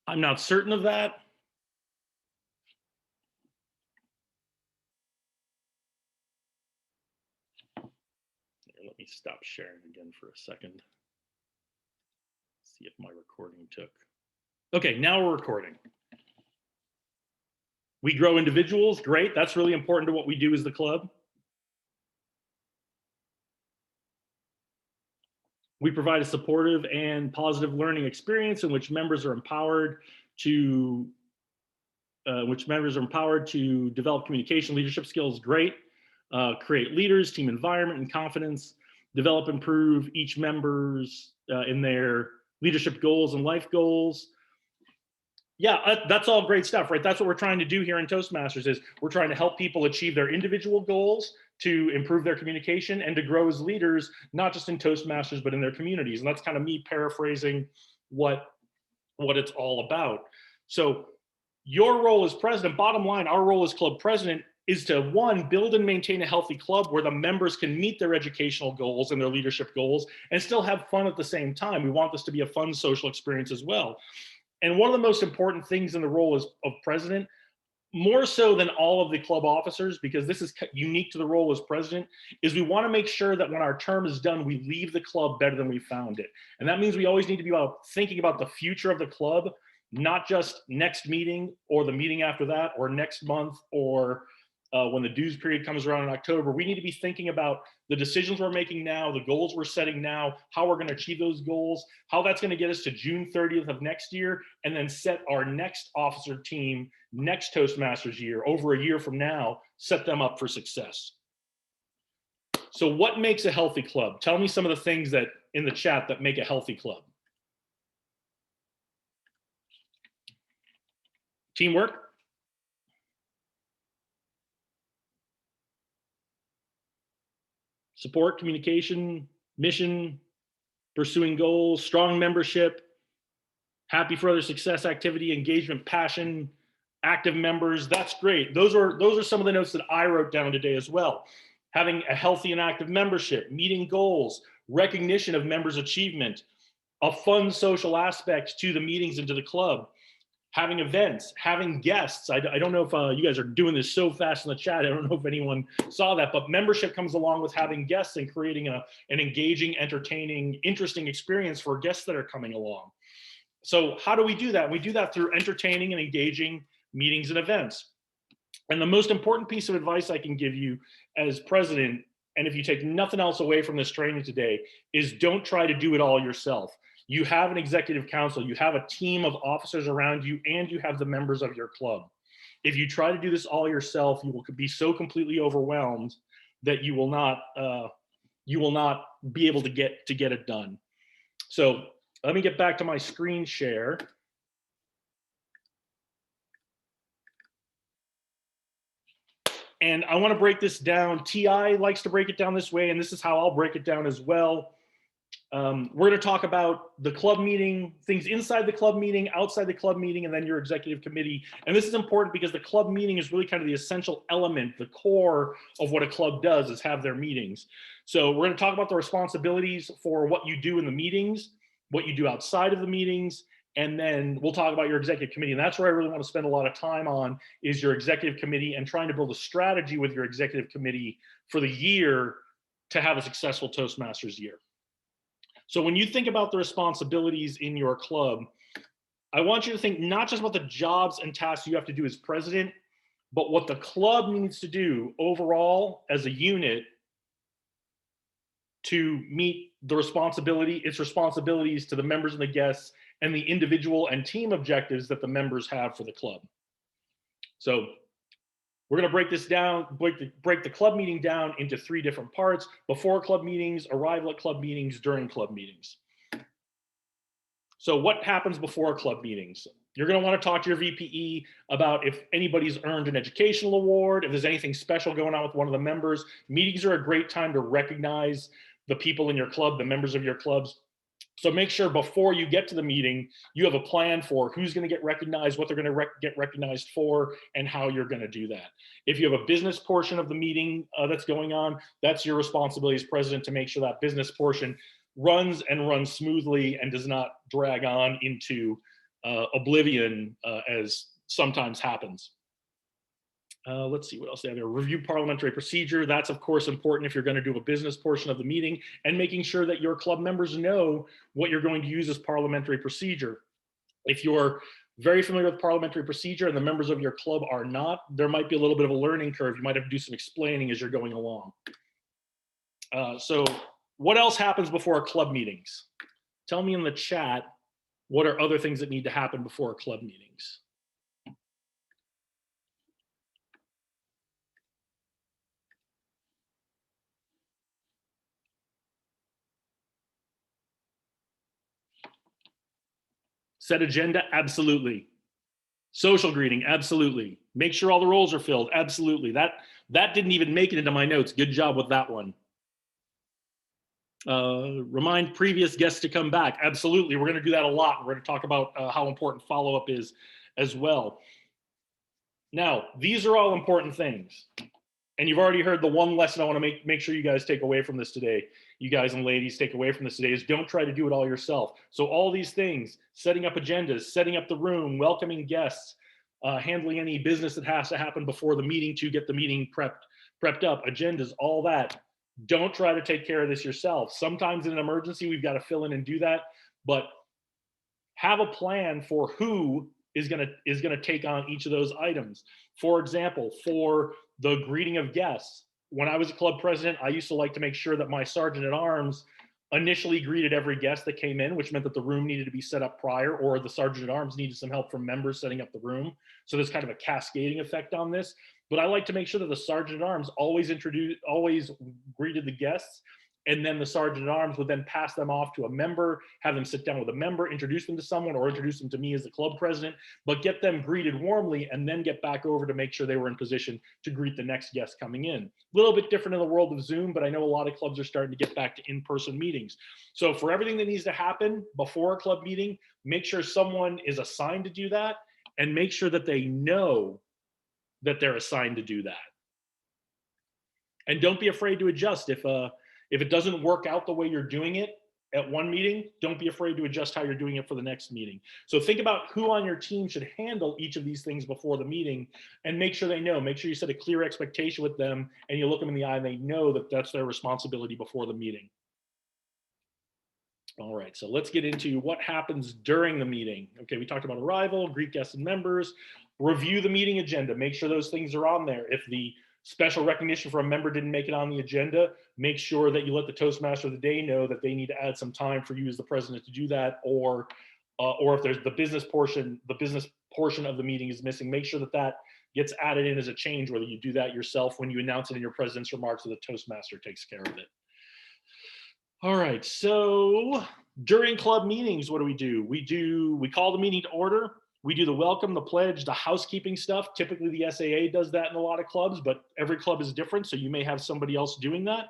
I'm not certain of that. Here, let me stop sharing again for a second. See if my recording took. Okay, now we're recording. We grow individuals, great. That's really important to what we do as the club. We provide a supportive and positive learning experience in which members are empowered to develop communication, leadership skills, great. Create leaders, team environment, and confidence. Develop, improve each members in their leadership goals and life goals. Yeah, that's all great stuff, right? That's what we're trying to do here in Toastmasters is we're trying to help people achieve their individual goals, to improve their communication, and to grow as leaders, not just in Toastmasters, but in their communities. And that's kind of me paraphrasing what it's all about. So your role as president, bottom line, our role as club president is to, one, build and maintain a healthy club where the members can meet their educational goals and their leadership goals and still have fun at the same time. We want this to be a fun social experience as well. And one of the most important things in the role of president, more so than all of the club officers, because this is unique to the role as president, is we want to make sure that when our term is done, we leave the club better than we found it. And that means we always need to be thinking about the future of the club, not just next meeting or the meeting after that or next month or when the dues period comes around in October. We need to be thinking about the decisions we're making now, the goals we're setting now, how we're going to achieve those goals, how that's going to get us to June 30th of next year, and then set our next officer team, next Toastmasters year, over a year from now, set them up for success. So what makes a healthy club? Tell me some of the things that in the chat that make a healthy club. Teamwork. Support, communication, mission, pursuing goals, strong membership, happy for other success, activity, engagement, passion, active members. That's great. Those are some of the notes that I wrote down today as well. Having a healthy and active membership, meeting goals, recognition of members' achievement, a fun social aspect to the meetings and to the club, having events, having guests. I don't know if you guys are doing this so fast in the chat. I don't know if anyone saw that, but membership comes along with having guests and creating an engaging, entertaining, interesting experience for guests that are coming along. So how do we do that? We do that through entertaining and engaging meetings and events. And the most important piece of advice I can give you as president, and if you take nothing else away from this training today, is don't try to do it all yourself. You have an executive council, you have a team of officers around you, and you have the members of your club. If you try to do this all yourself, you will be so completely overwhelmed that you will not be able to get it done. So let me get back to my screen share. And I want to break this down. TI likes to break it down this way, and this is how I'll break it down as well. We're going to talk about the club meeting, things inside the club meeting, outside the club meeting, and then your executive committee. And this is important because the club meeting is really kind of the essential element, the core of what a club does is have their meetings. So we're going to talk about the responsibilities for what you do in the meetings, what you do outside of the meetings, and then we'll talk about your executive committee. And that's where I really want to spend a lot of time on is your executive committee and trying to build a strategy with your executive committee for the year to have a successful Toastmasters year. So when you think about the responsibilities in your club, I want you to think not just about the jobs and tasks you have to do as president, but what the club needs to do overall as a unit to meet the its responsibilities to the members and the guests and the individual and team objectives that the members have for the club. So we're going to break this down, break the club meeting down into 3 different parts: before club meetings, arrival at club meetings, during club meetings. So what happens before club meetings? You're going to want to talk to your VPE about if anybody's earned an educational award, if there's anything special going on with one of the members. Meetings are a great time to recognize the people in your club, the members of your clubs. So make sure before you get to the meeting, you have a plan for who's going to get recognized, what they're going to get recognized for, and how you're going to do that. If you have a business portion of the meeting that's going on, that's your responsibility as president to make sure that business portion runs smoothly and does not drag on into oblivion as sometimes happens. Let's see what else they have here. Review parliamentary procedure. That's of course important if you're going to do a business portion of the meeting, and making sure that your club members know what you're going to use as parliamentary procedure. If you're very familiar with parliamentary procedure and the members of your club are not, there might be a little bit of a learning curve. You might have to do some explaining as you're going along. So what else happens before club meetings? Tell me in the chat, what are other things that need to happen before club meetings? Set agenda, absolutely. Social greeting, absolutely. Make sure all the roles are filled, absolutely. That didn't even make it into my notes. Good job with that one. Remind previous guests to come back, absolutely. We're going to do that a lot. We're going to talk about how important follow-up is as well. Now, these are all important things. And you've already heard the one lesson I want to make sure you guys take away from this today, you guys and ladies take away from this today, is don't try to do it all yourself. So all these things, setting up agendas, setting up the room, welcoming guests, handling any business that has to happen before the meeting to get the meeting prepped up, agendas, all that. Don't try to take care of this yourself. Sometimes in an emergency, we've got to fill in and do that, but have a plan for who is gonna take on each of those items. For example, for the greeting of guests, when I was a club president, I used to like to make sure that my sergeant at arms initially greeted every guest that came in, which meant that the room needed to be set up prior, or the sergeant at arms needed some help from members setting up the room. So there's kind of a cascading effect on this. But I like to make sure that the sergeant at arms always greeted the guests, and then the sergeant at arms would then pass them off to a member, have them sit down with a member, introduce them to someone, or introduce them to me as the club president, but get them greeted warmly and then get back over to make sure they were in position to greet the next guest coming in. A little bit different in the world of Zoom, but I know a lot of clubs are starting to get back to in-person meetings. So for everything that needs to happen before a club meeting, make sure someone is assigned to do that, and make sure that they know that they're assigned to do that. And don't be afraid to adjust. If it doesn't work out the way you're doing it at one meeting, don't be afraid to adjust how you're doing it for the next meeting. So think about who on your team should handle each of these things before the meeting, and make sure they know. Make sure you set a clear expectation with them, and you look them in the eye and they know that that's their responsibility before the meeting. All right, so let's get into what happens during the meeting. Okay, we talked about arrival, greet guests and members, review the meeting agenda, make sure those things are on there. If the special recognition for a member didn't make it on the agenda, make sure that you let the Toastmaster of the day know that they need to add some time for you as the president to do that, or if there's the business portion of the meeting is missing, make sure that that gets added in as a change, whether you do that yourself when you announce it in your president's remarks, or the Toastmaster takes care of it. All right, so during club meetings, what do? We call the meeting to order. We do the welcome, the pledge, the housekeeping stuff. Typically the SAA does that in a lot of clubs, but every club is different, so you may have somebody else doing that.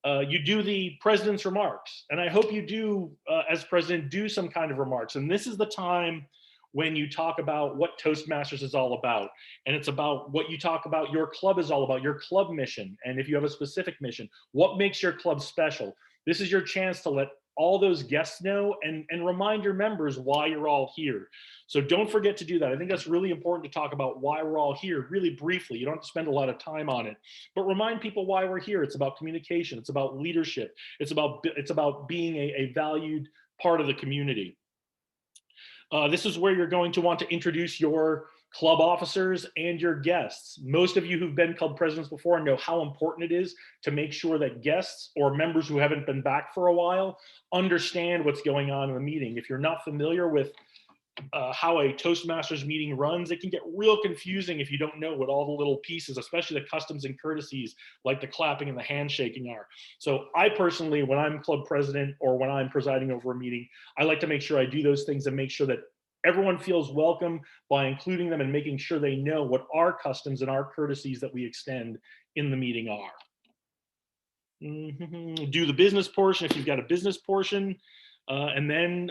You do the president's remarks, and I hope you do, as president, do some kind of remarks. And this is the time when you talk about what Toastmasters is all about. And it's about what you talk about your club is all about, your club mission. And if you have a specific mission, what makes your club special? This is your chance to let all those guests know, and remind your members why you're all here. So don't forget to do that. I think that's really important to talk about why we're all here really briefly. You don't have to spend a lot of time on it, but remind people why we're here. It's about communication. It's about leadership. It's about being a valued part of the community. This is where you're going to want to introduce your club officers and your guests. Most of you who've been club presidents before know how important it is to make sure that guests or members who haven't been back for a while understand what's going on in the meeting. If you're not familiar with how a Toastmasters meeting runs, it can get real confusing if you don't know what all the little pieces, especially the customs and courtesies like the clapping and the handshaking are. So I personally, when I'm club president or when I'm presiding over a meeting, I like to make sure I do those things and make sure that everyone feels welcome by including them and making sure they know what our customs and our courtesies that we extend in the meeting are. Do the business portion if you've got a business portion. And then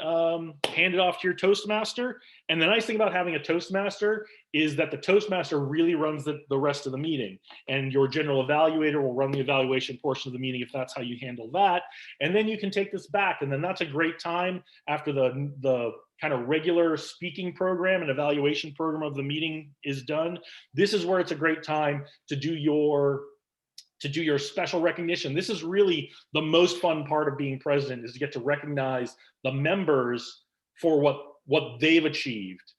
hand it off to your Toastmaster. And the nice thing about having a Toastmaster is that the Toastmaster really runs the rest of the meeting, and your general evaluator will run the evaluation portion of the meeting if that's how you handle that. And then you can take this back, and then that's a great time after the kind of regular speaking program and evaluation program of the meeting is done, this is where it's a great time to do your special recognition. This is really the most fun part of being president, is to get to recognize the members for what they've achieved.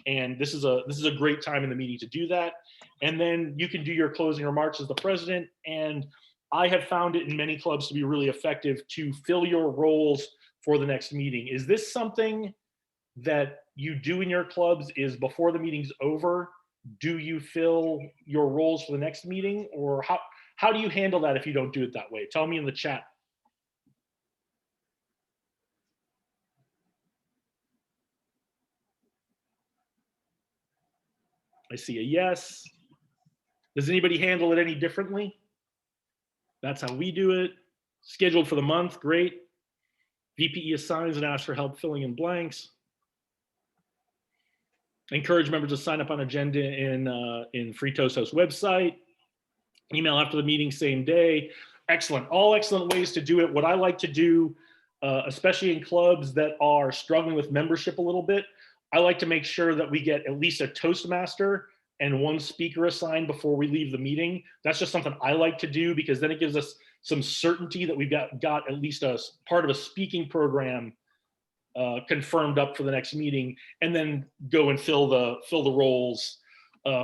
And this is a great time in the meeting to do that. And then you can do your closing remarks as the president. And I have found it in many clubs to be really effective to fill your roles for the next meeting. Is this something that you do in your clubs? Is before the meeting's over, do you fill your roles for the next meeting? Or how do you handle that if you don't do it that way? Tell me in the chat. I see a yes. Does anybody handle it any differently? That's how we do it. Scheduled for the month, great. VPE assigns and asks for help filling in blanks. Encourage members to sign up on agenda in Free Toast Host website. Email after the meeting, same day. Excellent, all excellent ways to do it. What I like to do, especially in clubs that are struggling with membership a little bit, I like to make sure that we get at least a Toastmaster and one speaker assigned before we leave the meeting. That's just something I like to do, because then it gives us some certainty that we've got at least a part of a speaking program confirmed up for the next meeting, and then go and fill the roles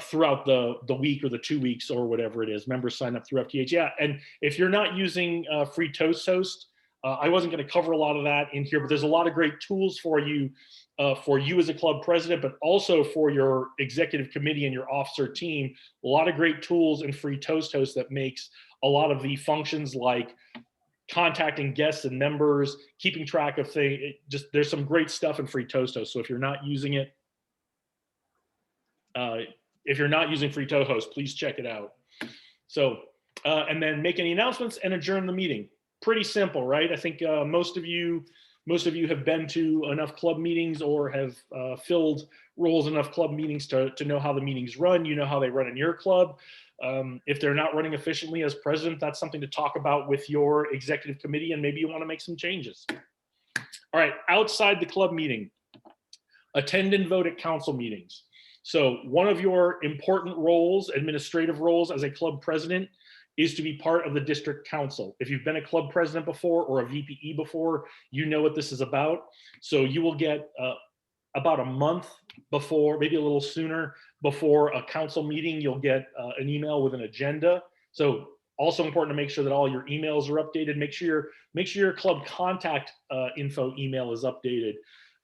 throughout the week or the 2 weeks or whatever it is. Members sign up through FTH. Yeah, and if you're not using Free Toast Host, I wasn't going to cover a lot of that in here, but there's a lot of great tools for you as a club president, but also for your executive committee and your officer team. A lot of great tools in Free Toast Host that makes a lot of the functions like contacting guests and members, keeping track of things. There's some great stuff in Free Toast Host. So if you're not using it, if you're not using Free Toast Host, please check it out. So, and then make any announcements and adjourn the meeting. Pretty simple, right? I think most of you have been to enough club meetings or have filled roles in enough club meetings to know how the meetings run. You know how they run in your club. If they're not running efficiently as president, that's something to talk about with your executive committee, and maybe you want to make some changes. All right, outside the club meeting, attend and vote at council meetings. So one of your important roles, administrative roles as a club president, is to be part of the district council. If you've been a club president before or a VPE before, you know what this is about. So you will get about a month before, maybe a little sooner, before a council meeting, you'll get an email with an agenda. So also important to make sure that all your emails are updated. Make sure your club contact info email is updated.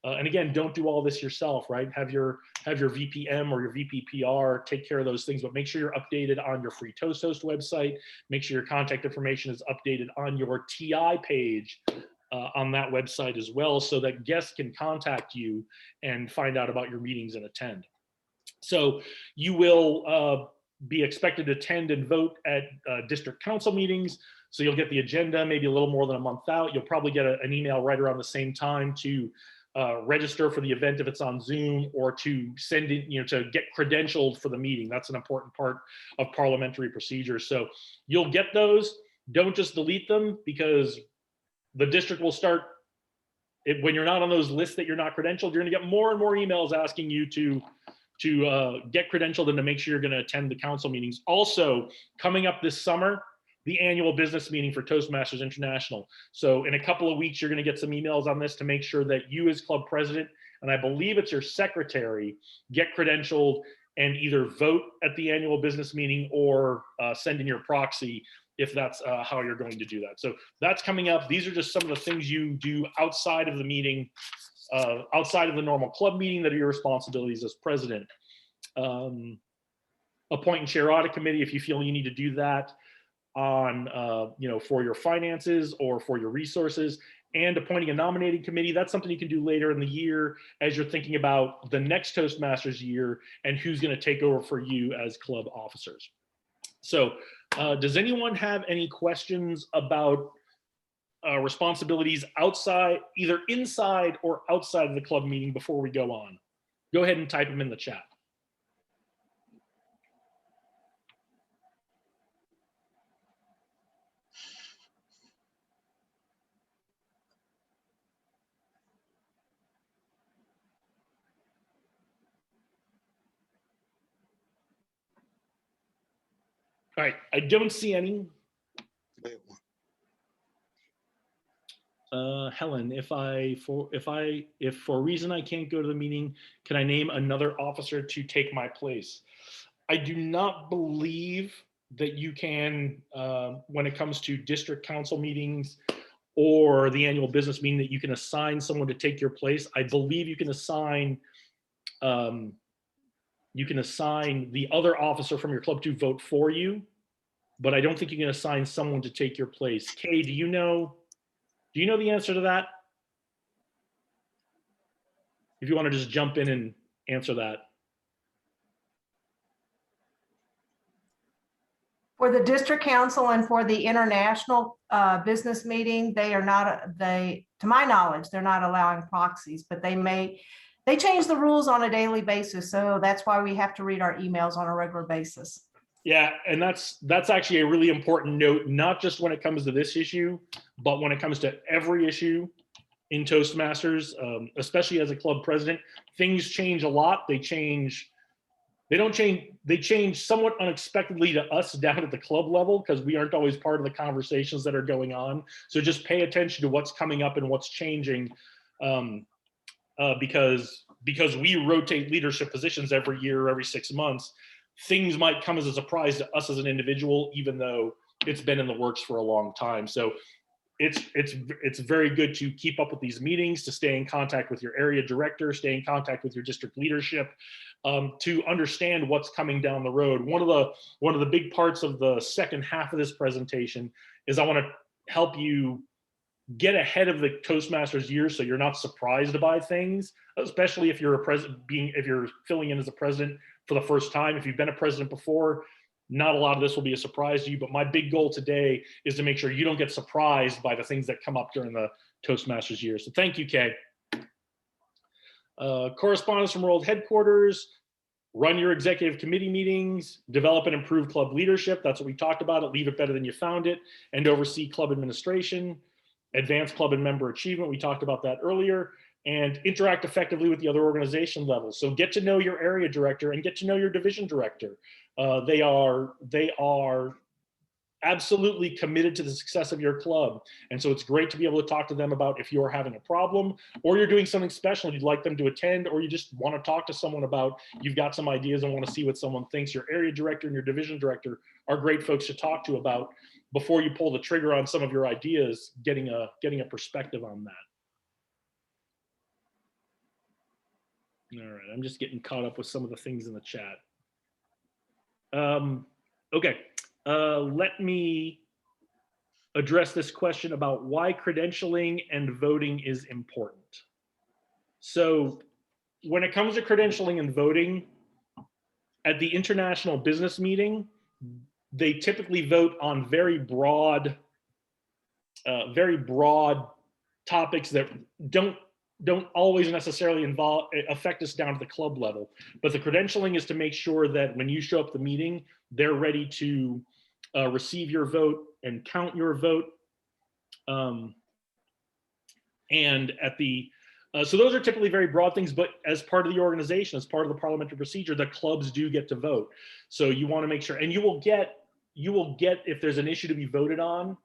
And again, don't do all this yourself, right? Have your VPM or your VPPR take care of those things, but make sure you're updated on your Free Toast Host website. Make sure your contact information is updated on your TI page on that website as well, so that guests can contact you and find out about your meetings and attend. So you will be expected to attend and vote at district council meetings. So you'll get the agenda maybe a little more than a month out. You'll probably get an email right around the same time to register for the event if it's on Zoom, or to send it, to get credentialed for the meeting. That's an important part of parliamentary procedure. So you'll get those. Don't just delete them, because the district will start, when you're not on those lists that you're not credentialed, you're going to get more and more emails asking you to get credentialed and to make sure you're going to attend the council meetings. Also, coming up this summer, the annual business meeting for Toastmasters International. So in a couple of weeks, you're going to get some emails on this to make sure that you as club president, and I believe it's your secretary, get credentialed and either vote at the annual business meeting or send in your proxy if that's how you're going to do that. So that's coming up. These are just some of the things you do outside of the meeting, outside of the normal club meeting, that are your responsibilities as president. Appoint and chair audit committee if you feel you need to do that on for your finances or for your resources. And appointing a nominating committee, that's something you can do later in the year as you're thinking about the next Toastmasters year and who's going to take over for you as club officers. So does anyone have any questions about responsibilities outside, either inside or outside of the club meeting before we go on? Go ahead and type them in the chat. All right, I don't see any. Helen, if for a reason I can't go to the meeting, can I name another officer to take my place? I do not believe that you can, when it comes to district council meetings or the annual business meeting, that you can assign someone to take your place. I believe you can assign the other officer from your club to vote for you, but I don't think you can assign someone to take your place. Kay, do you know the answer to that? If you want to just jump in and answer that. For the district council and for the international business meeting, they are not, to my knowledge, they're not allowing proxies, but they change the rules on a daily basis. So that's why we have to read our emails on a regular basis. Yeah, and that's actually a really important note, not just when it comes to this issue, but when it comes to every issue in Toastmasters, especially as a club president. Things change a lot. They change somewhat unexpectedly to us down at the club level because we aren't always part of the conversations that are going on. So just pay attention to what's coming up and what's changing, because we rotate leadership positions every year, every 6 months. Things might come as a surprise to us as an individual, even though it's been in the works for a long time. So it's very good to keep up with these meetings, to stay in contact with your area director, stay in contact with your district leadership, to understand what's coming down the road. One of the big parts of the second half of this presentation is I want to help you get ahead of the Toastmasters year so you're not surprised by things, especially if you're if you're filling in as a president for the first time. If you've been a president before, not a lot of this will be a surprise to you, but my big goal today is to make sure you don't get surprised by the things that come up during the Toastmasters year. So thank you, Kay. Correspondence from World Headquarters: run your executive committee meetings, develop and improve club leadership. That's what we talked about. Leave it better than you found it, and oversee club administration. Advance club and member achievement. We talked about that earlier. And interact effectively with the other organization levels. So get to know your area director and get to know your division director. They are absolutely committed to the success of your club. And so it's great to be able to talk to them about if you're having a problem or you're doing something special and you'd like them to attend, or you just want to talk to someone about, you've got some ideas and want to see what someone thinks. Your area director and your division director are great folks to talk to about before you pull the trigger on some of your ideas, getting a perspective on that. All right, I'm just getting caught up with some of the things in the chat. Okay, let me address this question about why credentialing and voting is important. So when it comes to credentialing and voting, at the international business meeting, they typically vote on very broad topics that don't always necessarily affect us down at the club level. But the credentialing is to make sure that when you show up at the meeting, they're ready to receive your vote and count your vote. And at the, so those are typically very broad things, but as part of the organization, as part of the parliamentary procedure, the clubs do get to vote. So you want to make sure, and you will get, if there's an issue to be voted on,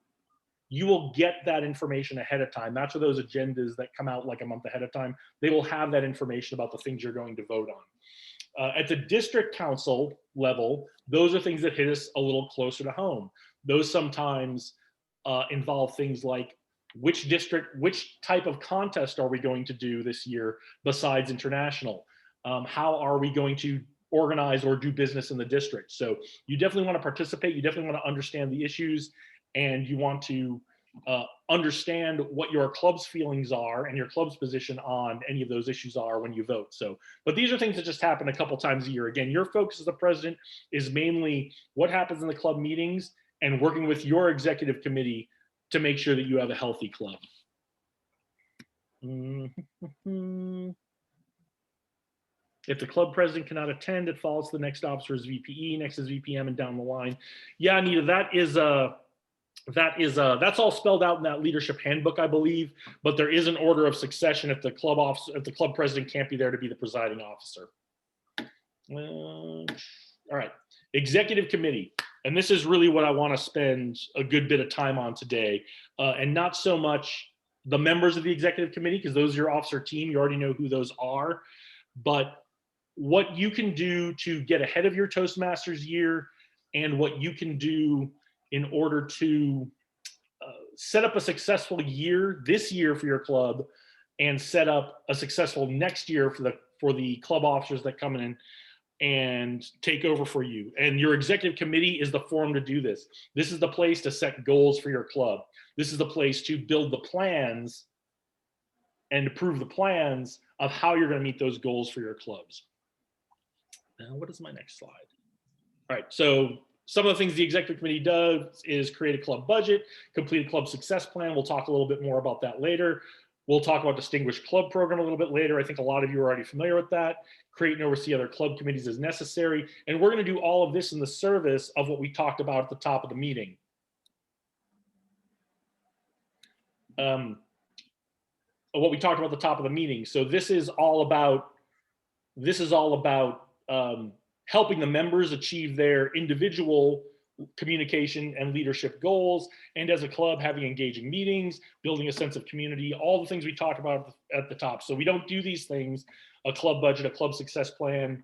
you will get that information ahead of time. That's where those agendas that come out like a month ahead of time, they will have that information about the things you're going to vote on. At the district council level, those are things that hit us a little closer to home. Those sometimes involve things like which type of contest are we going to do this year besides international? How are we going to organize or do business in the district? So you definitely want to participate. You definitely want to understand the issues, and you want to understand what your club's feelings are and your club's position on any of those issues are when you vote. So, but these are things that just happen a couple times a year. Again, your focus as the president is mainly what happens in the club meetings and working with your executive committee to make sure that you have a healthy club. If the club president cannot attend, it falls to the next officer as VPE, next is VPM, and down the line. Yeah, Anita, that's all spelled out in that leadership handbook, I believe. But there is an order of succession if the club president can't be there to be the presiding officer. All right, executive committee. And this is really what I want to spend a good bit of time on today, and not so much the members of the executive committee, because those are your officer team. You already know who those are, but what you can do to get ahead of your Toastmasters year, and what you can do in order to set up a successful year this year for your club, and set up a successful next year for the club officers that come in and take over for you. And your executive committee is the forum to do this. This is the place to set goals for your club. This is the place to build the plans and approve the plans of how you're going to meet those goals for your clubs. Now, what is my next slide? All right, so some of the things the executive committee does is create a club budget, complete a club success plan. We'll talk a little bit more about that later. We'll talk about Distinguished Club Program a little bit later. I think a lot of you are already familiar with that. Create and oversee other club committees as necessary. And we're going to do all of this in the service of what we talked about at the top of the meeting. What we talked about at the top of the meeting. So this is all about helping the members achieve their individual communication and leadership goals, and as a club having engaging meetings, building a sense of community, all the things we talked about at the top. So we don't do these things, a club budget, a club success plan,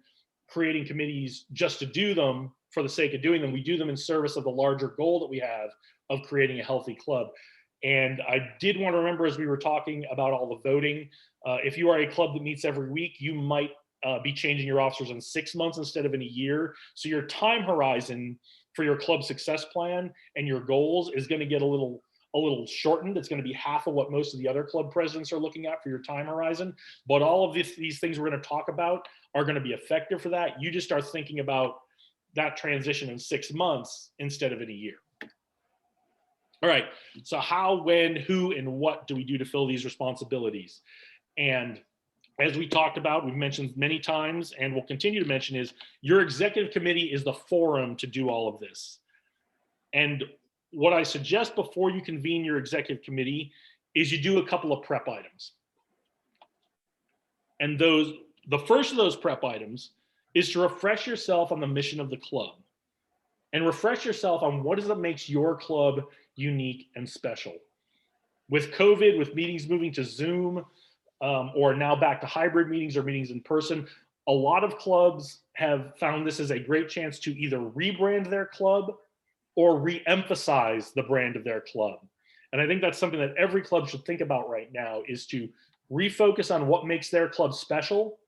creating committees just to do them for the sake of doing them. We do them in service of the larger goal that we have of creating a healthy club. And I did want to remember, as we were talking about all the voting, if you are a club that meets every week, you might be changing your officers in 6 months instead of in a year. So your time horizon for your club success plan and your goals is going to get a little shortened. It's going to be half of what most of the other club presidents are looking at for your time horizon. But all of these things we're going to talk about are going to be effective for that. You just start thinking about that transition in 6 months instead of in a year. All right, so how, when, who, and what do we do to fill these responsibilities? And as we talked about, we've mentioned many times, and we'll continue to mention, is your executive committee is the forum to do all of this. And what I suggest before you convene your executive committee is you do a couple of prep items. And the first of those prep items is to refresh yourself on the mission of the club, and refresh yourself on what is it that makes your club unique and special. With COVID, with meetings moving to Zoom, or now back to hybrid meetings or meetings in person, a lot of clubs have found this as a great chance to either rebrand their club or re-emphasize the brand of their club. And I think that's something that every club should think about right now, is to refocus on what makes their club special.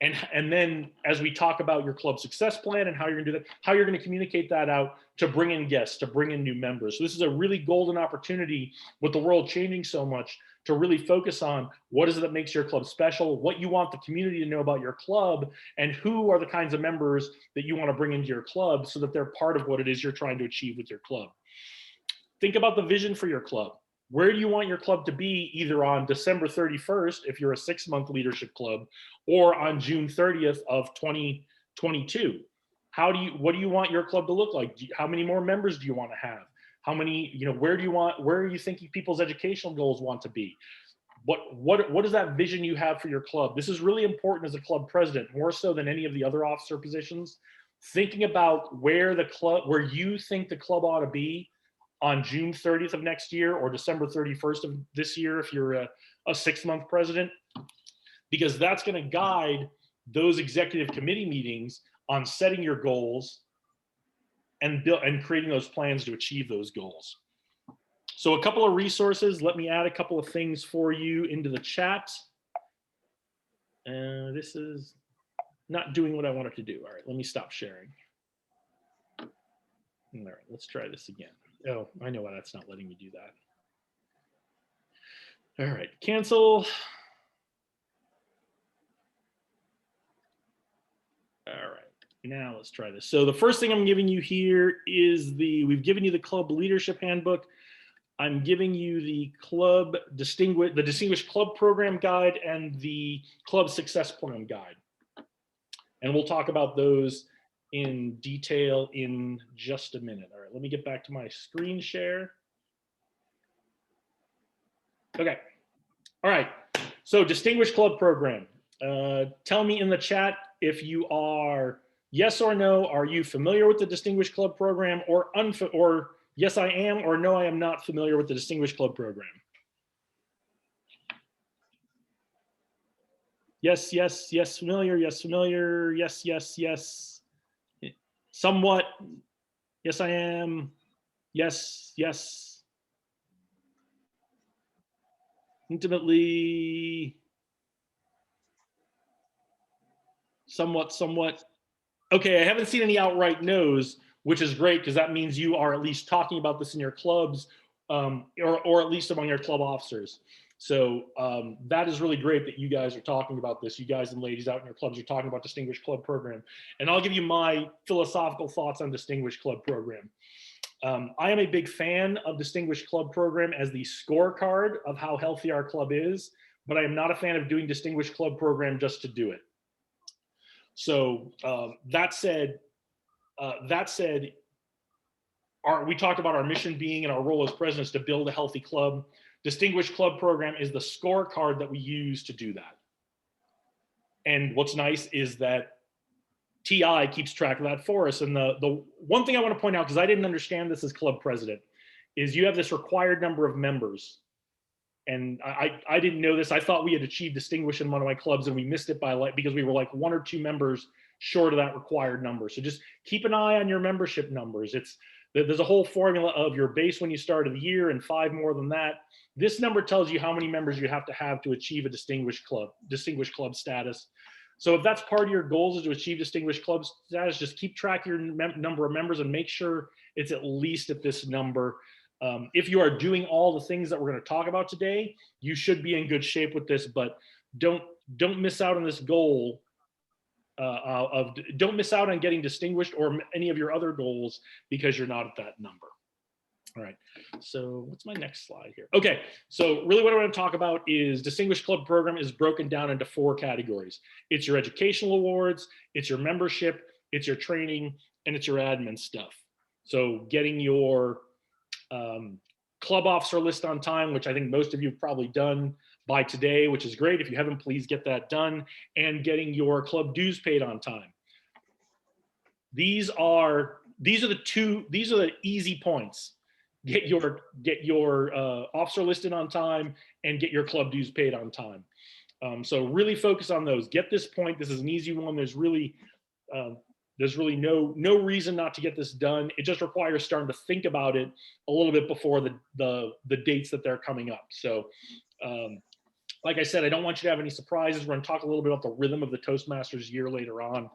And then as we talk about your club success plan and how you're gonna do that, how you're gonna communicate that out to bring in guests, to bring in new members. So this is a really golden opportunity, with the world changing so much, to really focus on what is it that makes your club special, what you want the community to know about your club, and who are the kinds of members that you want to bring into your club so that they're part of what it is you're trying to achieve with your club. Think about the vision for your club. Where do you want your club to be, either on December 31st, if you're a 6-month leadership club, or on June 30th of 2022? What do you want your club to look like? How many more members do you want to have? How many, where are you thinking people's educational goals want to be? What is that vision you have for your club? This is really important as a club president, more so than any of the other officer positions. Thinking about where you think the club ought to be on June 30th of next year, or December 31st of this year if you're a 6-month president, because that's going to guide those executive committee meetings on setting your goals and creating those plans to achieve those goals. So a couple of resources. Let me add a couple of things for you into the chat. This is not doing what I wanted to do. All right, let me stop sharing. All right, let's try this again. Oh, I know why that's not letting me do that. All right, cancel. All right, now let's try this. So the first thing I'm giving you here is we've given you the club leadership handbook. I'm giving you the Distinguished Club Program Guide and the Club Success Plan Guide. And we'll talk about those in detail in just a minute. All right, let me get back to my screen share. Okay, all right, so Distinguished Club Program. Tell me in the chat if you are Yes or no, are you familiar with the Distinguished Club program, or yes, I am, or no, I am not familiar with the Distinguished Club program? Yes, yes, yes, familiar, yes, yes. Somewhat, yes, I am, yes, yes. Intimately, somewhat. Okay, I haven't seen any outright no's, which is great because that means you are at least talking about this in your clubs, or at least among your club officers. So that is really great that you guys are talking about this. You guys and ladies out in your clubs are talking about Distinguished Club program. And I'll give you my philosophical thoughts on Distinguished Club program. I am a big fan of Distinguished Club program as the scorecard of how healthy our club is, but I am not a fan of doing Distinguished Club program just to do it. So that said, we talked about our mission being and our role as presidents to build a healthy club. Distinguished Club program is the scorecard that we use to do that. And what's nice is that TI keeps track of that for us. And the one thing I want to point out, because I didn't understand this as club president, is you have this required number of members. And I didn't know this. I thought we had achieved distinguished in one of my clubs, and we missed it by because we were like 1 or 2 members short of that required number. So just keep an eye on your membership numbers. There's a whole formula of your base when you start of the year and 5 more than that. This number tells you how many members you have to achieve a distinguished club status. So if that's part of your goals is to achieve distinguished club status, just keep track of your number of members and make sure it's at least at this number. If you are doing all the things that we're going to talk about today, you should be in good shape with this, but don't miss out on this goal don't miss out on getting distinguished or any of your other goals because you're not at that number. All right, so what's my next slide here? Okay, so really what I want to talk about is Distinguished Club program is broken down into 4 categories. It's your educational awards, it's your membership, it's your training, and it's your admin stuff. So getting your club officer list on time, which I think most of you have probably done by today, which is great. If you haven't, please get that done, and getting your club dues paid on time. These are the easy points. Get your officer listed on time and get your club dues paid on time. So really focus on those. Get this point. This is an easy one. There's really no reason not to get this done. It just requires starting to think about it a little bit before the dates that they're coming up. So like I said, I don't want you to have any surprises. We're going to talk a little bit about the rhythm of the Toastmasters year later on.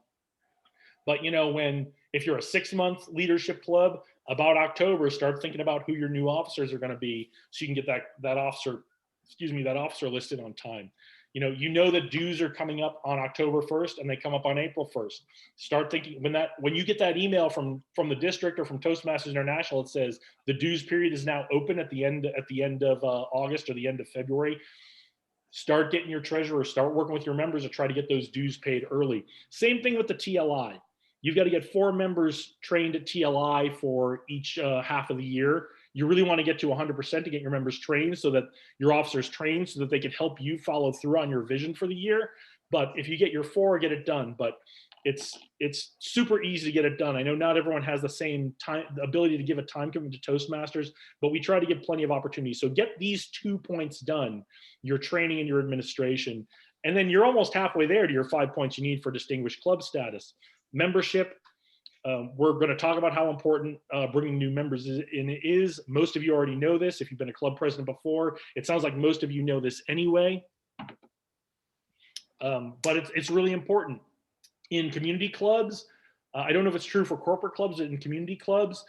But if you're a 6-month leadership club, about October, start thinking about who your new officers are going to be, so you can get that officer listed on time. You know that dues are coming up on October 1st and they come up on April 1st. Start thinking when you get that email from the district or from Toastmasters International, it says the dues period is now open at the end of August or the end of February. Start getting your treasurer, start working with your members to try to get those dues paid early. Same thing with the TLI. You've got to get 4 members trained at TLI for each half of the year. You really want to get to 100% to get your members trained, so that your officers trained, so that they can help you follow through on your vision for the year. But if you get your 4, get it done. But it's super easy to get it done. I know not everyone has the same ability to give a time commitment to Toastmasters, but we try to give plenty of opportunities. So get these 2 points done, your training and your administration, and then you're almost halfway there to your 5 points you need for distinguished club status. Membership, we're going to talk about how important bringing new members in is. Most of you already know this. If you've been a club president before, it sounds like most of you know this anyway. But it's really important. In community clubs, I don't know if it's true for corporate clubs, but in community clubs,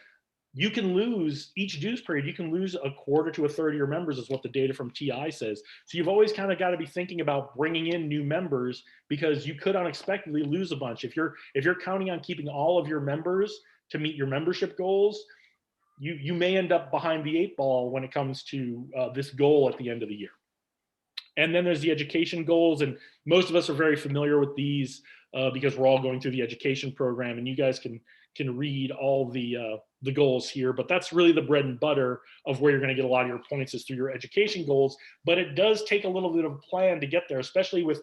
you can lose each dues period. You can lose a quarter to a third of your members, is what the data from TI says. So you've always kind of got to be thinking about bringing in new members, because you could unexpectedly lose a bunch. If you're counting on keeping all of your members to meet your membership goals, you may end up behind the 8 ball when it comes to this goal at the end of the year. And then there's the education goals, and most of us are very familiar with these because we're all going through the education program, and you guys can read all the goals here. But that's really the bread and butter of where you're going to get a lot of your points, is through your education goals. But it does take a little bit of a plan to get there, especially with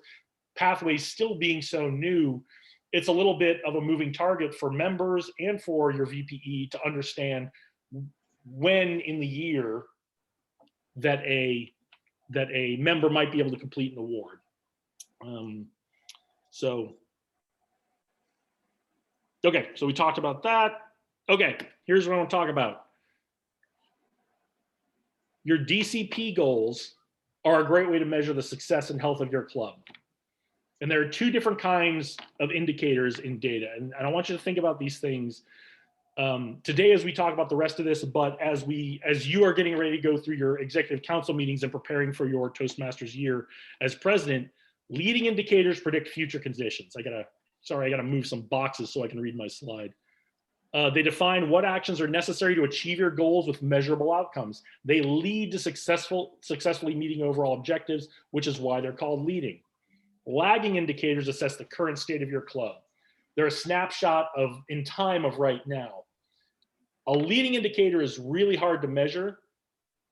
pathways still being so new. it's a little bit of a moving target for members and for your VPE to understand when in the year that a member might be able to complete an award. Okay, so we talked about that. Okay, here's what I want to talk about. Your DCP goals are a great way to measure the success and health of your club. And there are two different kinds of indicators in data. And I want you to think about these things today as we talk about the rest of this, but as you are getting ready to go through your executive council meetings and preparing for your Toastmasters year as president, leading indicators predict future conditions. I gotta move some boxes so I can read my slide. They define what actions are necessary to achieve your goals with measurable outcomes. They lead to successfully meeting overall objectives, which is why they're called leading. Lagging indicators assess the current state of your club. They're a snapshot in time of right now. A leading indicator is really hard to measure.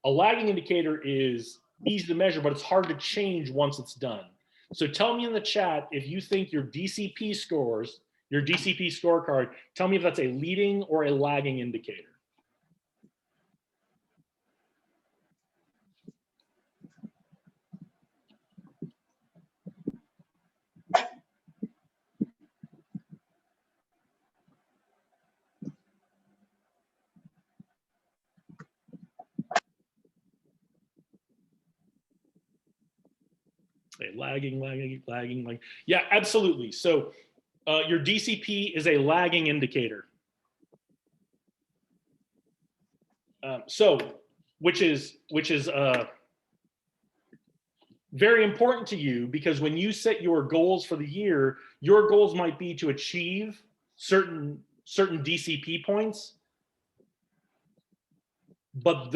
A lagging indicator is easy to measure, but it's hard to change once it's done. So tell me in the chat if you think your DCP scores, your DCP scorecard, tell me if that's a leading or a lagging indicator. Lagging. Yeah, absolutely. So your DCP is a lagging indicator. Which is very important to you, because when you set your goals for the year, your goals might be to achieve certain DCP points. But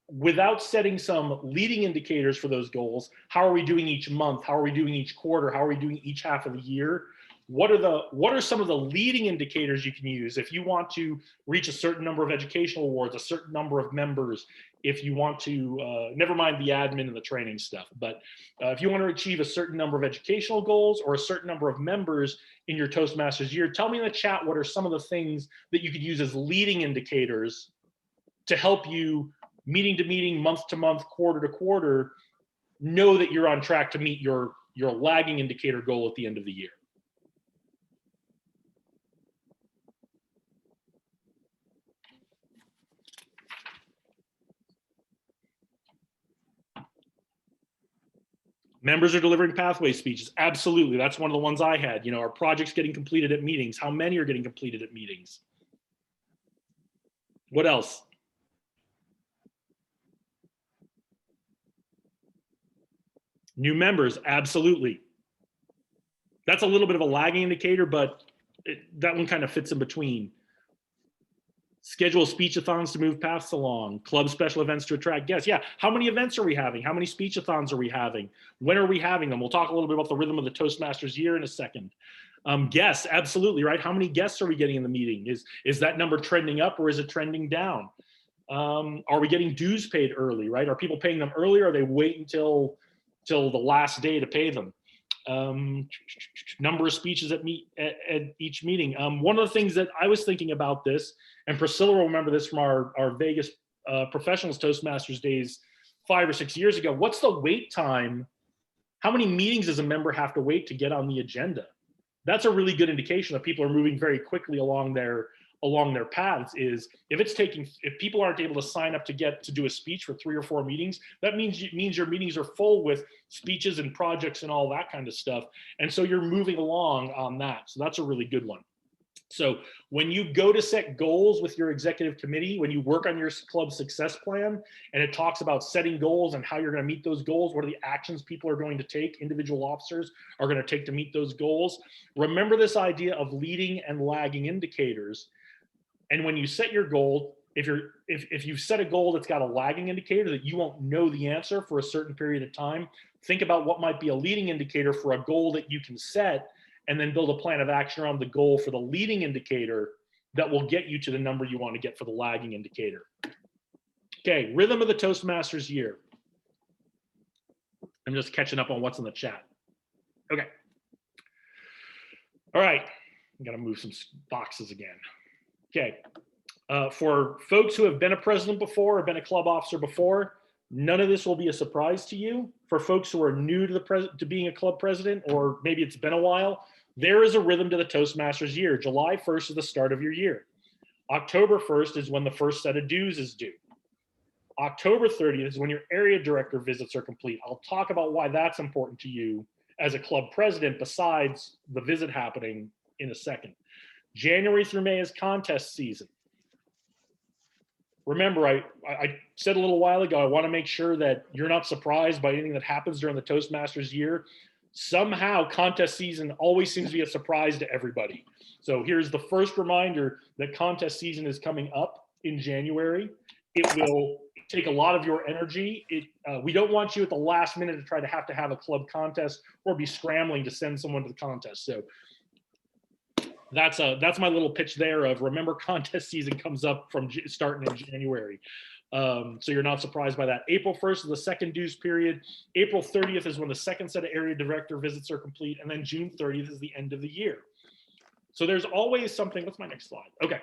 without setting some leading indicators for those goals, how are we doing each month? How are we doing each quarter? How are we doing each half of the year? What are some of the leading indicators you can use if you want to reach a certain number of educational awards, a certain number of members, if you want to, never mind the admin and the training stuff, but if you want to achieve a certain number of educational goals or a certain number of members in your Toastmasters year, tell me in the chat what are some of the things that you could use as leading indicators to help you meeting to meeting, month to month, quarter to quarter, know that you're on track to meet your lagging indicator goal at the end of the year. Members are delivering pathway speeches. Absolutely. That's one of the ones I had. Are projects getting completed at meetings? How many are getting completed at meetings? What else? New members. Absolutely. That's a little bit of a lagging indicator, but that one kind of fits in between. Schedule speechathons to move paths along, club special events to attract guests. Yeah, how many events are we having? How many speechathons are we having? When are we having them? We'll talk a little bit about the rhythm of the Toastmasters year in a second. Guests, absolutely, right? How many guests are we getting in the meeting? Is that number trending up or is it trending down? Are we getting dues paid early, right? Are people paying them early, or are they waiting till the last day to pay them? Number of speeches at each meeting. One of the things that I was thinking about this, and Priscilla will remember this from our Vegas professionals Toastmasters days 5 or 6 years ago. What's the wait time? How many meetings does a member have to wait to get on the agenda? That's a really good indication that people are moving very quickly along their paths. Is if people aren't able to sign up to do a speech for 3 or 4 meetings, that means your meetings are full with speeches and projects and all that kind of stuff. And so you're moving along on that. So that's a really good one. So when you go to set goals with your executive committee, when you work on your club success plan, and it talks about setting goals and how you're going to meet those goals, what are the actions people are going to take, individual officers are going to take to meet those goals, remember this idea of leading and lagging indicators. And when you set your goal, if you've set a goal that's got a lagging indicator that you won't know the answer for a certain period of time, think about what might be a leading indicator for a goal that you can set, and then build a plan of action around the goal for the leading indicator that will get you to the number you want to get for the lagging indicator. Okay, rhythm of the Toastmasters year. I'm just catching up on what's in the chat. Okay. All right, I'm gonna move some boxes again. Okay, for folks who have been a president before or been a club officer before, none of this will be a surprise to you. For folks who are new to being a club president, or maybe it's been a while, there is a rhythm to the Toastmasters year. July 1st is the start of your year. October 1st is when the first set of dues is due. October 30th is when your area director visits are complete. I'll talk about why that's important to you as a club president besides the visit happening in a second. January through May is contest season. Remember, I said a little while ago, I want to make sure that you're not surprised by anything that happens during the Toastmasters year. Somehow contest season always seems to be a surprise to everybody. So here's the first reminder that contest season is coming up in January. It will take a lot of your energy. We don't want you at the last minute to try to have a club contest or be scrambling to send someone to the contest. So that's my little pitch there of remember contest season comes up from starting in January. So you're not surprised by that. April 1st is the second dues period. April 30th is when the second set of area director visits are complete. And then June 30th is the end of the year. So there's always something. What's my next slide? Okay.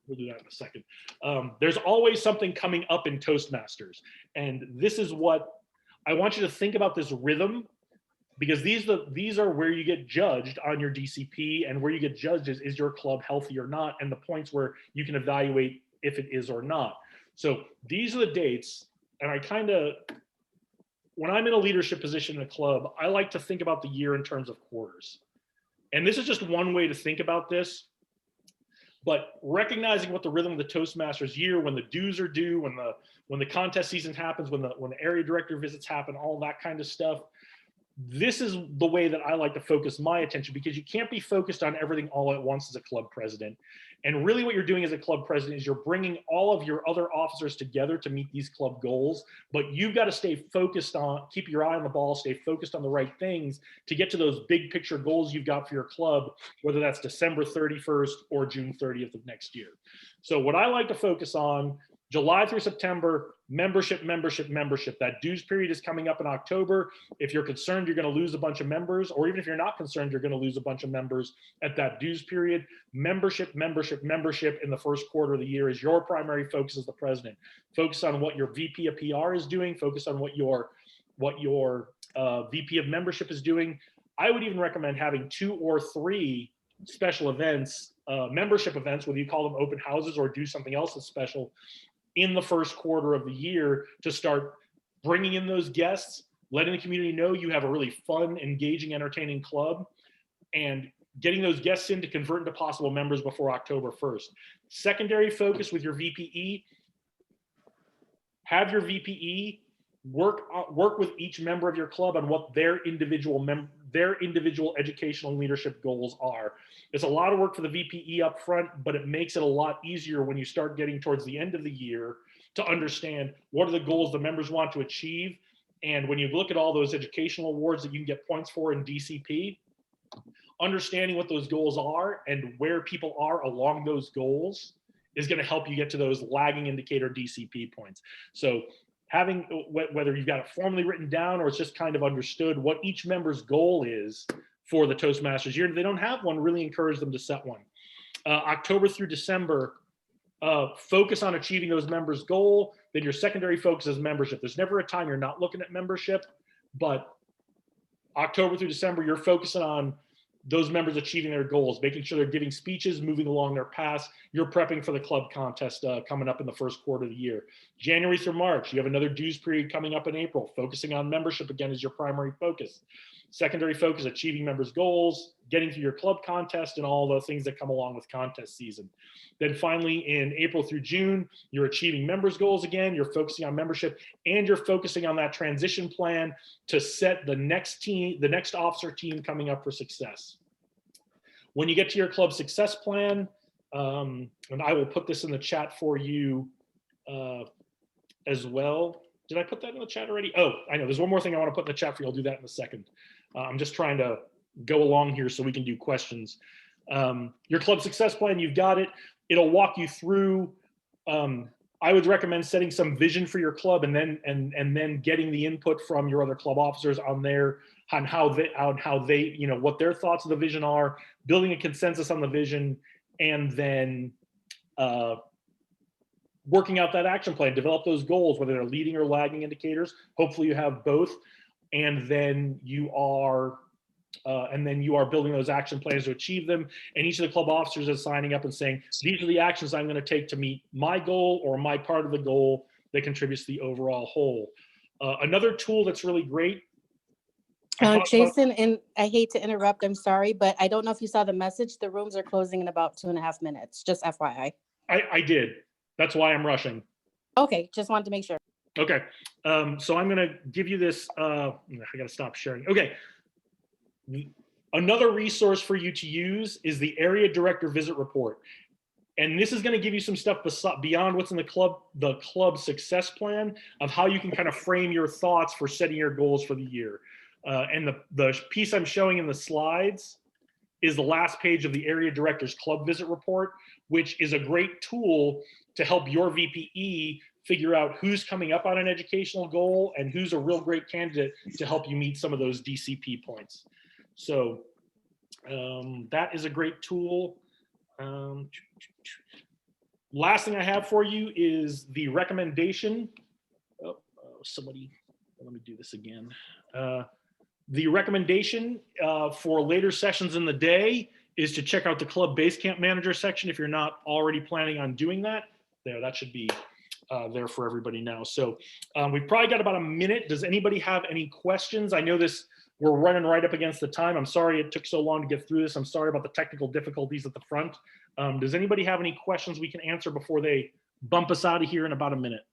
We'll do that in a second. There's always something coming up in Toastmasters. And this is what I want you to think about, this rhythm, because these are where you get judged on your DCP, and where you get judged is your club healthy or not, and the points where you can evaluate if it is or not. So these are the dates. And when I'm in a leadership position in a club, I like to think about the year in terms of quarters. And this is just one way to think about this. But recognizing what the rhythm of the Toastmasters year, when the dues are due, when the contest season happens, when the area director visits happen, all that kind of stuff, this is the way that I like to focus my attention, because you can't be focused on everything all at once as a club president. And really what you're doing as a club president is you're bringing all of your other officers together to meet these club goals, but you've got to stay focused on, keep your eye on the ball, stay focused on the right things to get to those big picture goals you've got for your club, whether that's December 31st or June 30th of next year. So what I like to focus on, July through September, membership. That dues period is coming up in October. If you're concerned you're going to lose a bunch of members, or even if you're not concerned you're going to lose a bunch of members at that dues period, membership in the first quarter of the year is your primary focus as the president. Focus on what your VP of PR is doing. Focus on what your VP of membership is doing. I would even recommend having 2 or 3 special events, membership events, whether you call them open houses or do something else that's special, in the first quarter of the year to start bringing in those guests, letting the community know you have a really fun, engaging, entertaining club, and getting those guests in to convert into possible members before October 1st. Secondary focus with your VPE, have your VPE work with each member of your club on what their individual educational and leadership goals are. It's a lot of work for the VPE up front, but it makes it a lot easier when you start getting towards the end of the year to understand what are the goals the members want to achieve. And when you look at all those educational awards that you can get points for in DCP, understanding what those goals are and where people are along those goals is going to help you get to those lagging indicator DCP points. So having, whether you've got it formally written down or it's just kind of understood what each member's goal is for the Toastmasters year, if they don't have one, really encourage them to set one. October through December, focus on achieving those members' goal. Then your secondary focus is membership. There's never a time you're not looking at membership, but October through December, you're focusing on those members achieving their goals, making sure they're giving speeches, moving along their paths. You're prepping for the club contest coming up in the first quarter of the year. January through March, you have another dues period coming up in April. Focusing on membership again is your primary focus. Secondary focus, achieving members' goals, getting to your club contest, and all the things that come along with contest season. Then finally, in April through June, you're achieving members' goals again. You're focusing on membership, and you're focusing on that transition plan to set the next team, the next officer team coming up for success. When you get to your club success plan, and I will put this in the chat for you as well. Did I put that in the chat already? Oh, I know. There's one more thing I want to put in the chat for you. I'll do that in a second. I'm just trying to go along here so we can do questions. Your club success plan, you've got it. It'll walk you through. I would recommend setting some vision for your club and then getting the input from your other club officers on their on how they, you know, what their thoughts of the vision are, building a consensus on the vision, and then working out that action plan, develop those goals, whether they're leading or lagging indicators. Hopefully you have both. And then you are building those action plans to achieve them. And each of the club officers is signing up and saying, these are the actions I'm going to take to meet my goal or my part of the goal that contributes to the overall whole. Another tool that's really great. Jason, and I hate to interrupt, I'm sorry, but I don't know if you saw the message. The rooms are closing in about 2.5 minutes, just FYI. I did. That's why I'm rushing. Okay, just wanted to make sure. Okay, so I'm gonna give you this, I gotta stop sharing. Okay, another resource for you to use is the Area Director Visit Report. And this is gonna give you some stuff beyond what's in the club success plan of how you can kind of frame your thoughts for setting your goals for the year. And the piece I'm showing in the slides is the last page of the Area Director's Club Visit Report, which is a great tool to help your VPE figure out who's coming up on an educational goal and who's a real great candidate to help you meet some of those DCP points. So that is a great tool. Last thing I have for you is the recommendation. Somebody, let me do this again. The recommendation for later sessions in the day is to check out the Club Basecamp Manager section if you're not already planning on doing that. That should be there for everybody now. So we've probably got about a minute. Does anybody have any questions? I know we're running right up against the time. I'm sorry it took so long to get through this. I'm sorry about the technical difficulties at the front. Does anybody have any questions we can answer before they bump us out of here in about a minute?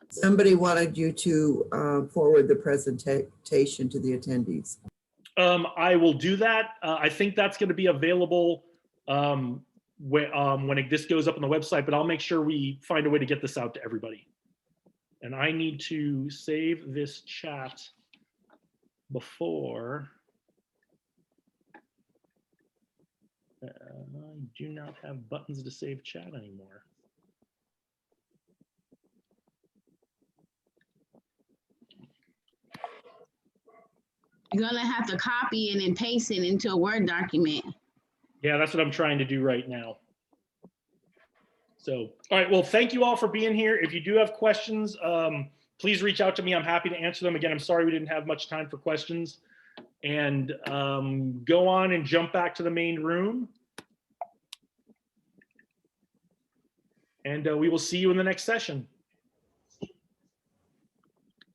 Somebody wanted you to forward the presentation to the attendees. I will do that. I think that's going to be available when this goes up on the website, but I'll make sure we find a way to get this out to everybody. And I need to save this chat before. I do not have buttons to save chat anymore. You're gonna have to copy it and paste it into a Word document. Yeah, that's what I'm trying to do right now. So, all right, well, thank you all for being here. If you do have questions, please reach out to me. I'm happy to answer them. Again, I'm sorry we didn't have much time for questions. And go on and jump back to the main room. And we will see you in the next session.